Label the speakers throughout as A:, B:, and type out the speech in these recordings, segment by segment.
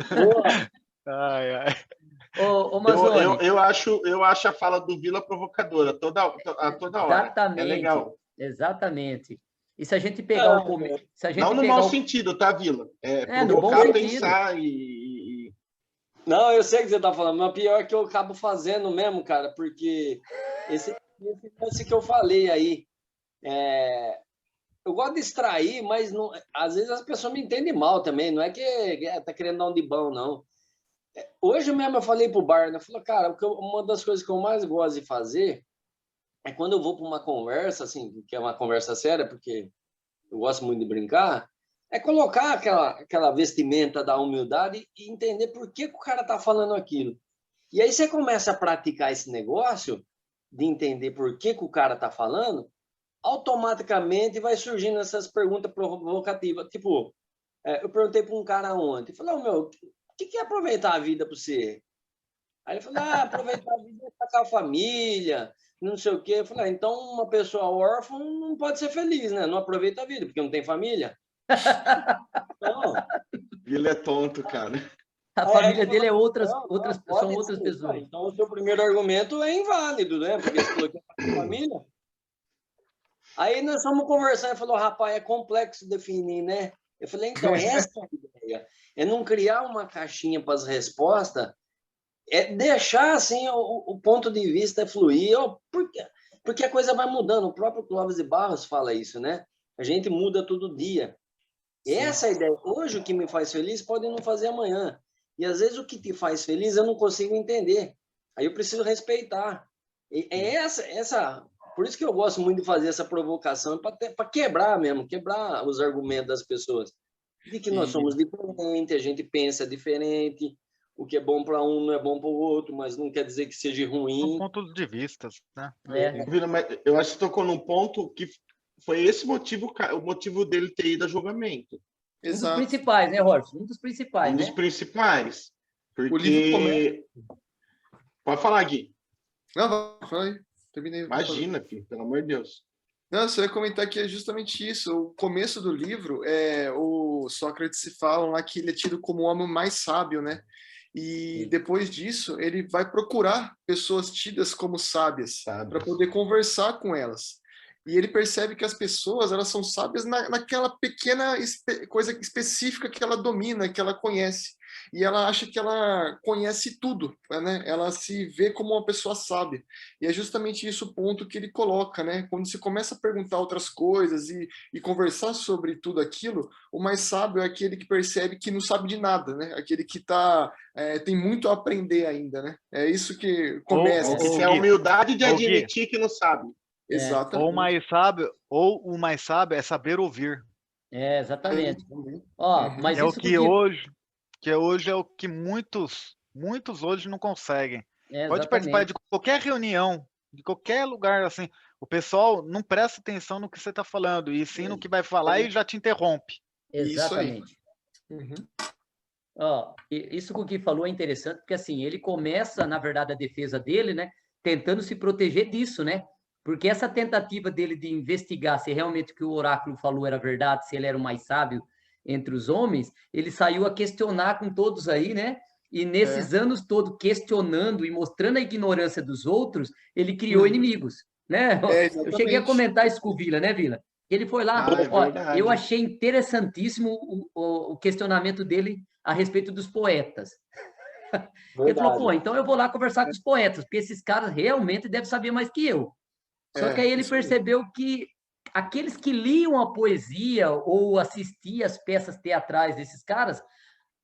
A: Boa.
B: Ai, ai.
C: Ô Mazzoni.
D: Eu acho a fala do Vila provocadora toda hora. É legal.
C: Exatamente. E se a gente pegar o começo...
D: Não no mau sentido, tá, Vila?
C: No bom sentido.
D: Pensar
A: Não, eu sei o que você tá falando, mas pior é que eu acabo fazendo mesmo, cara, porque esse lance que eu falei aí, eu gosto de distrair, mas não, às vezes as pessoas me entendem mal também, não é que tá querendo dar um de bom, não. Hoje mesmo eu falei pro Bar, né? Eu falei, cara, uma das coisas que eu mais gosto de fazer é quando eu vou para uma conversa, assim, que é uma conversa séria, porque eu gosto muito de brincar, é colocar aquela vestimenta da humildade e entender por que o cara tá falando aquilo. E aí você começa a praticar esse negócio de entender por que o cara tá falando, automaticamente vai surgindo essas perguntas provocativas. Tipo, eu perguntei para um cara ontem, falei, o que é aproveitar a vida para você? Aí ele falou, aproveitar a vida é estar com a família, não sei o quê. Eu falei, então uma pessoa órfã não pode ser feliz, né? Não aproveita a vida, porque não tem família. Não.
D: Ele é tonto, cara.
C: A família dele é são outras
A: ser.
C: pessoas.
A: Então o seu primeiro argumento é inválido, né? Porque você falou que é família. Aí nós fomos conversar e falou, rapaz, é complexo definir, né? Eu falei, então, essa é a ideia. É não criar uma caixinha para as respostas, é deixar assim o ponto de vista fluir, porque a coisa vai mudando. O próprio Clóvis de Barros fala isso, né? A gente muda todo dia. Sim. Essa é a ideia. Hoje o que me faz feliz pode não fazer amanhã. E às vezes o que te faz feliz eu não consigo entender. Aí eu preciso respeitar. E é essa. Por isso que eu gosto muito de fazer essa provocação, para quebrar mesmo, quebrar os argumentos das pessoas. De que nós somos diferentes, a gente pensa diferente, o que é bom para um não é bom para o outro, mas não quer dizer que seja ruim.
B: São pontos de vista, né?
D: Eu acho que tocou num ponto que foi esse motivo, o motivo dele ter ido a julgamento.
C: Exato. Um dos principais, né, Horst? Um dos principais,
D: dos principais. Porque... O livro Pode falar, Gui.
E: Não, vai. Terminei.
D: Imagina, filho, pelo amor de Deus.
E: Não, só ia comentar que é justamente isso. O começo do livro, o Sócrates se fala lá que ele é tido como o homem mais sábio, né? E depois disso, ele vai procurar pessoas tidas como sábias para poder conversar com elas. E ele percebe que as pessoas, elas são sábias naquela pequena coisa específica que ela domina, que ela conhece. E ela acha que ela conhece tudo, né? Ela se vê como uma pessoa sábia. E é justamente isso o ponto que ele coloca, né? Quando você começa a perguntar outras coisas e conversar sobre tudo aquilo, o mais sábio é aquele que percebe que não sabe de nada, né? Aquele que tem muito a aprender ainda, né? É isso que começa.
D: É a humildade de admitir que não sabe.
E: Exatamente.
B: Ou o mais sábio é saber ouvir.
C: Exatamente. Mas
B: isso hoje é o que muitos hoje não conseguem. Pode participar de qualquer reunião, de qualquer lugar, assim, o pessoal não presta atenção no que você está falando, e sim no que vai falar e já te interrompe.
C: Exatamente. Isso que o Gui falou é interessante, porque assim, ele começa, na verdade, a defesa dele, né, tentando se proteger disso, né? Porque essa tentativa dele de investigar se realmente o que o oráculo falou era verdade, se ele era o mais sábio entre os homens, ele saiu a questionar com todos aí, né? E nesses anos todos questionando e mostrando a ignorância dos outros, ele criou inimigos, né? Eu cheguei a comentar isso com o Vila, né, Vila? Ele foi lá, eu achei interessantíssimo o questionamento dele a respeito dos poetas. Ele falou, então eu vou lá conversar com os poetas, porque esses caras realmente devem saber mais que eu. Só que aí ele percebeu que aqueles que liam a poesia ou assistiam as peças teatrais desses caras,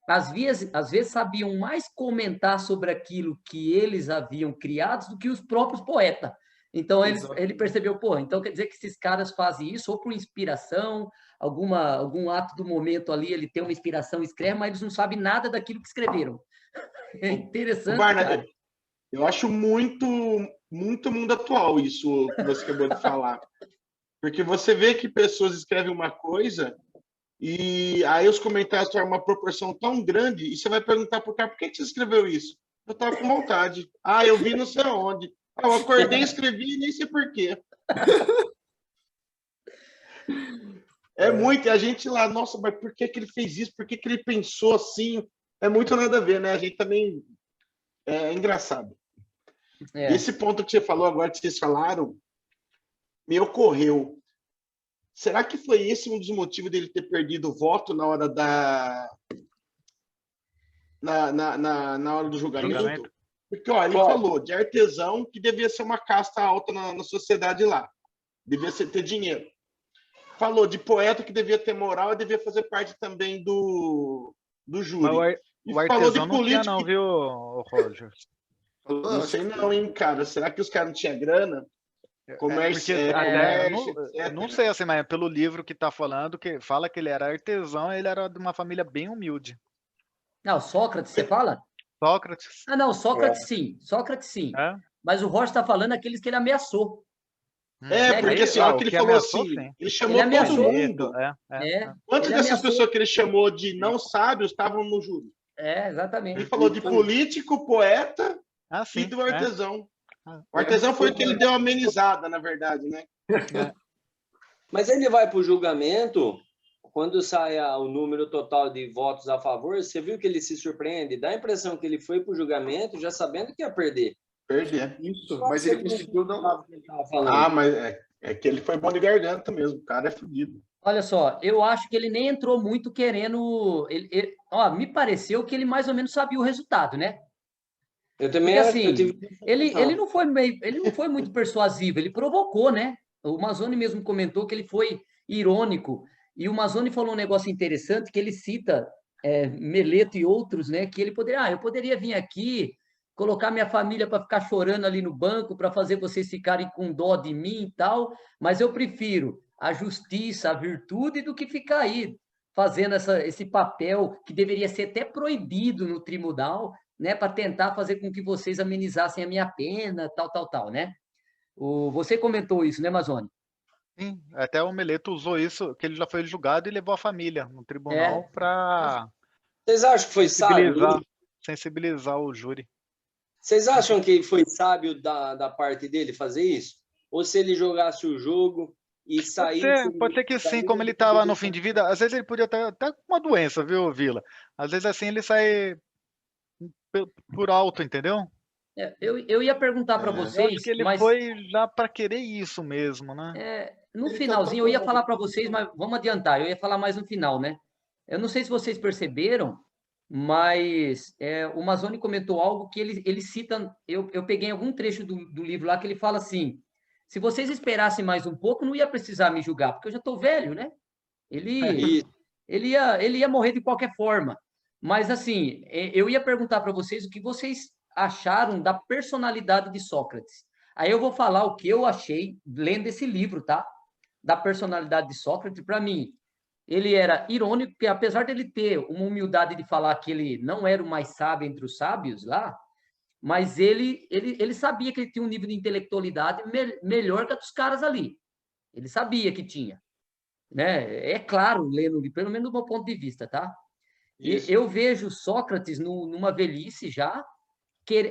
C: às vezes sabiam mais comentar sobre aquilo que eles haviam criado do que os próprios poetas. Então, ele percebeu, então quer dizer que esses caras fazem isso ou por inspiração, algum ato do momento ali, ele tem uma inspiração e escreve, mas eles não sabem nada daquilo que escreveram. É interessante, cara.
D: Eu acho muito mundo atual isso que você acabou de falar. Porque você vê que pessoas escrevem uma coisa e aí os comentários têm uma proporção tão grande e você vai perguntar pro cara, por que você escreveu isso? Eu tava com vontade. Eu vi não sei aonde. Eu acordei, escrevi e nem sei por quê. Muito. E a gente lá, nossa, mas por que ele fez isso? Por que ele pensou assim? É muito nada a ver, né? A gente também é engraçado. Esse ponto que você falou agora, que vocês falaram, me ocorreu. Será que foi esse um dos motivos dele ter perdido o voto na hora na hora do julgamento? Porque, ó, ele falou de artesão que devia ser uma casta alta na sociedade lá. Devia ter dinheiro. Falou de poeta que devia ter moral e devia fazer parte também do júri.
B: O artesão não tinha não, viu, Roger?
D: Não sei não, hein, cara. Será que os caras não tinham grana?
B: Não sei assim, mas pelo livro que tá falando, que fala que ele era artesão, ele era de uma família bem humilde.
C: Não, Sócrates, você fala?
B: Sócrates.
C: Ah, não, Sócrates sim. Sócrates sim. Mas o Roger está falando aqueles que ele ameaçou.
D: Porque assim, que ele falou assim, ele chamou todo mundo. Quantas dessas pessoas que ele chamou de não sábios estavam no júri?
C: Exatamente.
D: Ele falou de político, poeta e do artesão. O artesão foi o que ele deu amenizada, na verdade, né?
A: Mas ele vai para o julgamento, quando sai o número total de votos a favor, você viu que ele se surpreende? Dá a impressão que ele foi para o julgamento já sabendo que ia perder.
E: Isso, mas ele conseguiu não.
D: Mas é que ele foi bom de garganta mesmo, o cara é fodido.
C: Olha só, eu acho que ele nem entrou muito querendo. Me pareceu que ele mais ou menos sabia o resultado, né?
A: Eu também
C: acho que ele não foi muito persuasivo, ele provocou, né? O Mazzoni mesmo comentou que ele foi irônico. E o Mazzoni falou um negócio interessante, que ele cita Meleto e outros, né? Que ele eu poderia vir aqui, colocar minha família para ficar chorando ali no banco, para fazer vocês ficarem com dó de mim e tal, mas eu prefiro a justiça, a virtude, do que ficar aí fazendo esse papel que deveria ser até proibido no tribunal, né, para tentar fazer com que vocês amenizassem a minha pena, tal, né? Você comentou isso, né, Mazzoni?
B: Sim, até o Meleto usou isso, que ele já foi julgado e levou a família no tribunal para...
A: Vocês acham que foi sábio?
B: Sensibilizar o júri.
A: Vocês acham que foi sábio da parte dele fazer isso? Ou se ele jogasse o jogo e saísse...
B: Pode ser que sim, como ele estava no fim de vida, às vezes ele podia estar até com uma doença, viu, Vila? Às vezes assim ele sai por alto, entendeu?
C: Eu ia perguntar para vocês...
B: Eu acho que ele foi já para querer isso mesmo, né?
C: No finalzinho, eu ia falar para vocês, mas vamos adiantar, eu ia falar mais no final, né? Eu não sei se vocês perceberam, mas o Mazzoni comentou algo que ele cita, eu peguei algum trecho do livro lá que ele fala assim, se vocês esperassem mais um pouco, não ia precisar me julgar, porque eu já estou velho, né? Ele ia morrer de qualquer forma. Mas, assim, eu ia perguntar para vocês o que vocês acharam da personalidade de Sócrates. Aí eu vou falar o que eu achei lendo esse livro, tá? Da personalidade de Sócrates. Para mim, ele era irônico, porque apesar dele ter uma humildade de falar que ele não era o mais sábio entre os sábios lá, mas ele sabia que ele tinha um nível de intelectualidade melhor que a dos caras ali. Ele sabia que tinha. Né? É claro, lendo, pelo menos do meu ponto de vista, tá? E eu vejo Sócrates numa velhice já,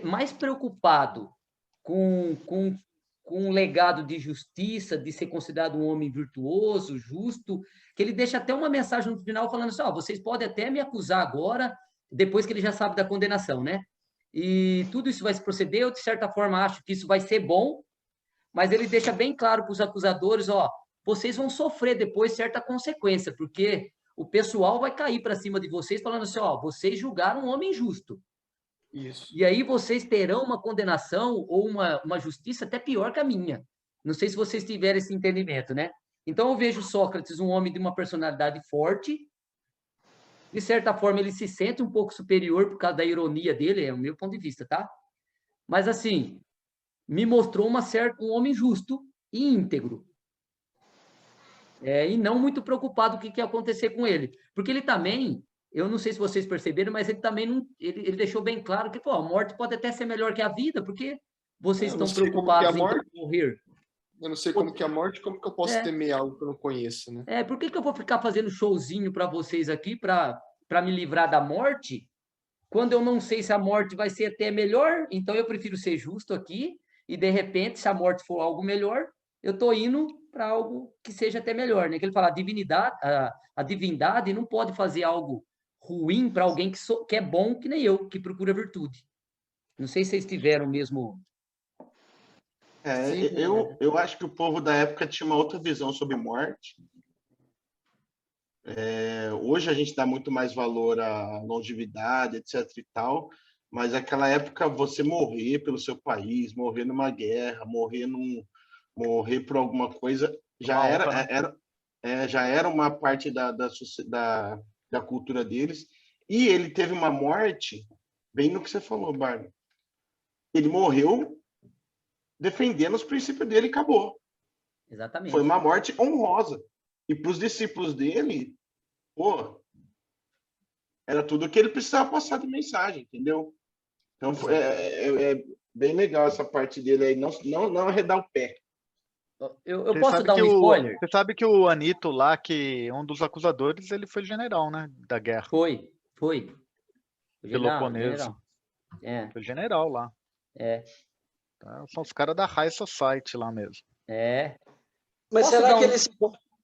C: mais preocupado com um legado de justiça, de ser considerado um homem virtuoso, justo, que ele deixa até uma mensagem no final falando assim, vocês podem até me acusar agora, depois que ele já sabe da condenação, né? E tudo isso vai se proceder, eu de certa forma acho que isso vai ser bom, mas ele deixa bem claro para os acusadores, vocês vão sofrer depois certa consequência, porque o pessoal vai cair para cima de vocês falando assim, vocês julgaram um homem justo.
E: Isso.
C: E aí vocês terão uma condenação ou uma justiça até pior que a minha. Não sei se vocês tiveram esse entendimento, né? Então eu vejo Sócrates um homem de uma personalidade forte, de certa forma ele se sente um pouco superior por causa da ironia dele, é o meu ponto de vista, tá? Mas assim, me mostrou um homem justo e íntegro. E não muito preocupado com o que ia acontecer com ele. Porque ele também, eu não sei se vocês perceberam, mas ele também não, ele deixou bem claro que a morte pode até ser melhor que a vida, porque vocês estão preocupados em morrer.
E: Eu não sei como que é a morte, como que eu posso temer algo que eu não conheço, né?
C: Por que eu vou ficar fazendo showzinho para vocês aqui, para me livrar da morte, quando eu não sei se a morte vai ser até melhor? Então eu prefiro ser justo aqui, e de repente, se a morte for algo melhor, eu estou indo para algo que seja até melhor, né? Que ele fala, a divindade não pode fazer algo ruim para alguém que é bom, que nem eu, que procura virtude. Não sei se vocês tiveram mesmo...
D: Eu acho que o povo da época tinha uma outra visão sobre morte. Hoje a gente dá muito mais valor à longevidade, etc. e tal, mas naquela época você morrer pelo seu país, morrer numa guerra, morrer por alguma coisa, já era uma parte da cultura deles. E ele teve uma morte, bem no que você falou, Barney. Ele morreu defendendo os princípios dele e acabou.
C: Exatamente.
D: Foi uma morte honrosa. E para os discípulos dele, era tudo o que ele precisava passar de mensagem, entendeu? Então, é bem legal essa parte dele aí, não arredar o pé.
C: Eu posso dar um spoiler?
B: Você sabe que o Anito lá, que um dos acusadores, ele foi general, né? Da guerra.
C: Foi.
B: Peloponeso. Foi general lá. São os caras da High Society lá mesmo.
A: Mas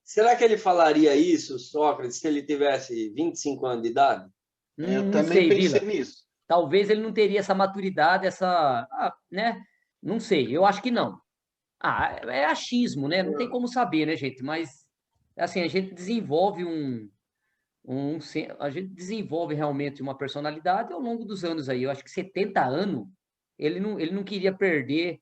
A: será que ele falaria isso, Sócrates, se ele tivesse 25 anos de idade?
D: Eu também pensei nisso.
C: Talvez ele não teria essa maturidade, né? Não sei, eu acho que não. É achismo, né? Não tem como saber, né, gente? Mas, assim, a gente desenvolve a gente desenvolve realmente uma personalidade ao longo dos anos aí. Eu acho que 70 anos, ele não queria perder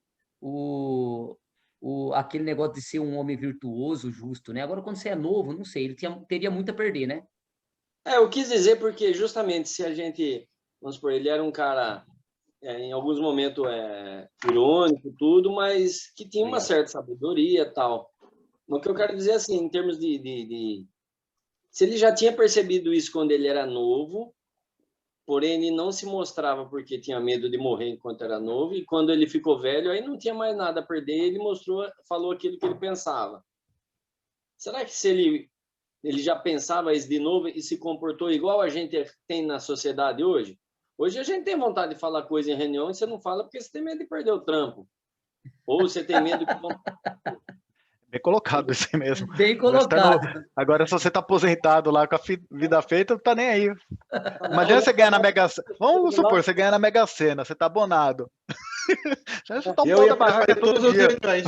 C: aquele negócio de ser um homem virtuoso, justo, né? Agora, quando você é novo, não sei, ele teria muito a perder, né?
A: Eu quis dizer porque, justamente, se a gente... Vamos supor, ele era um cara, em alguns momentos, irônico, tudo, mas que tinha uma certa sabedoria e tal. O que eu quero dizer, assim, em termos se ele já tinha percebido isso quando ele era novo, porém ele não se mostrava porque tinha medo de morrer enquanto era novo, e quando ele ficou velho, aí não tinha mais nada a perder, ele falou aquilo que ele pensava. Será que se ele já pensava isso de novo e se comportou igual a gente tem na sociedade hoje? Hoje a gente tem vontade de falar coisa em reunião e você não fala porque você tem medo de perder o trampo. Ou você tem medo que...
B: Bem colocado isso aí mesmo.
C: Bem colocado.
B: Agora, se você tá aposentado lá com a vida feita, não tá nem aí. Imagina você ganhar na Mega Sena. Vamos supor, você ganha na Mega Sena, você tá abonado.
D: Eu ia fazer todos os reuniões.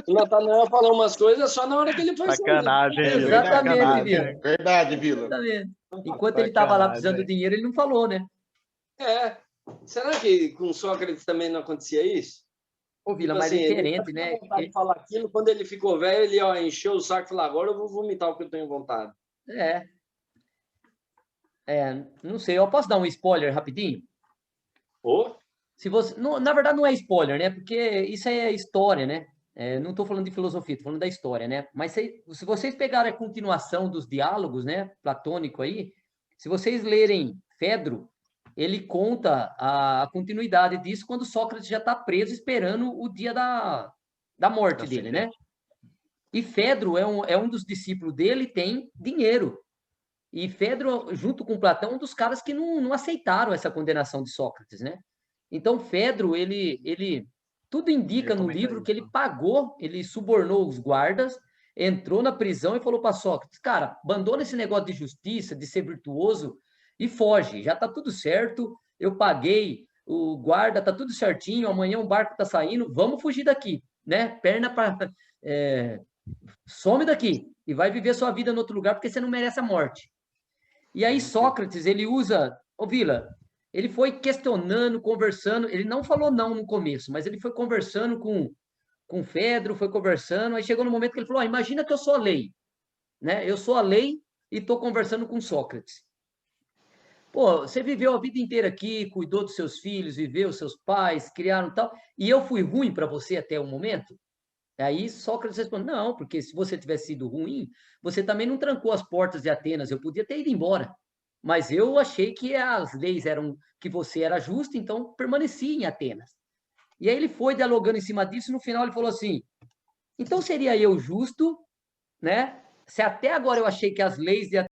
A: O Natanael falou umas coisas só na hora que ele foi...
B: Sacanagem.
C: Exatamente, Vila.
D: Verdade, Vila.
C: Exatamente. Enquanto ele estava lá precisando do dinheiro, ele não falou, né?
A: Será que com Sócrates também não acontecia isso?
C: Ô, Vila, mas é diferente, né?
A: Ele falar aquilo, quando ele ficou velho, ele encheu o saco e falou, agora eu vou vomitar o que eu tenho vontade. Não sei, eu posso dar um spoiler rapidinho? Se você... na verdade, não é spoiler, né? Porque isso é história, né? Não estou falando de filosofia, estou falando da história, né? Mas se vocês pegarem a continuação dos diálogos, né? Platônico aí, se vocês lerem Fedro, ele conta a continuidade disso quando Sócrates já está preso esperando o dia da morte dele, né? E Fedro é um dos discípulos dele, tem dinheiro. E Fedro, junto com Platão, é um dos caras que não aceitaram essa condenação de Sócrates, né? Então, Fedro, ele tudo indica no livro que ele pagou, ele subornou os guardas, entrou na prisão e falou para Sócrates, cara, abandona esse negócio de justiça, de ser virtuoso, e foge, já tá tudo certo, eu paguei, o guarda tá tudo certinho, amanhã o barco tá saindo, vamos fugir daqui, né? Perna para... some daqui e vai viver sua vida em outro lugar porque você não merece a morte. E aí Sócrates, ele usa... Vila, ele foi questionando, conversando, ele não falou não no começo, mas ele foi conversando com Fedro, foi conversando, aí chegou no momento que ele falou, imagina que eu sou a lei, né? Eu sou a lei e estou conversando com Sócrates. Você viveu a vida inteira aqui, cuidou dos seus filhos, viveu os seus pais, criaram tal, e eu fui ruim para você até o momento? Aí Sócrates respondeu, não, porque se você tivesse sido ruim, você também não trancou as portas de Atenas, eu podia ter ido embora. Mas eu achei que as leis eram, que você era justo, então permaneci em Atenas. E aí ele foi dialogando em cima disso, e no final ele falou assim, então seria eu justo, né? Se até agora eu achei que as leis de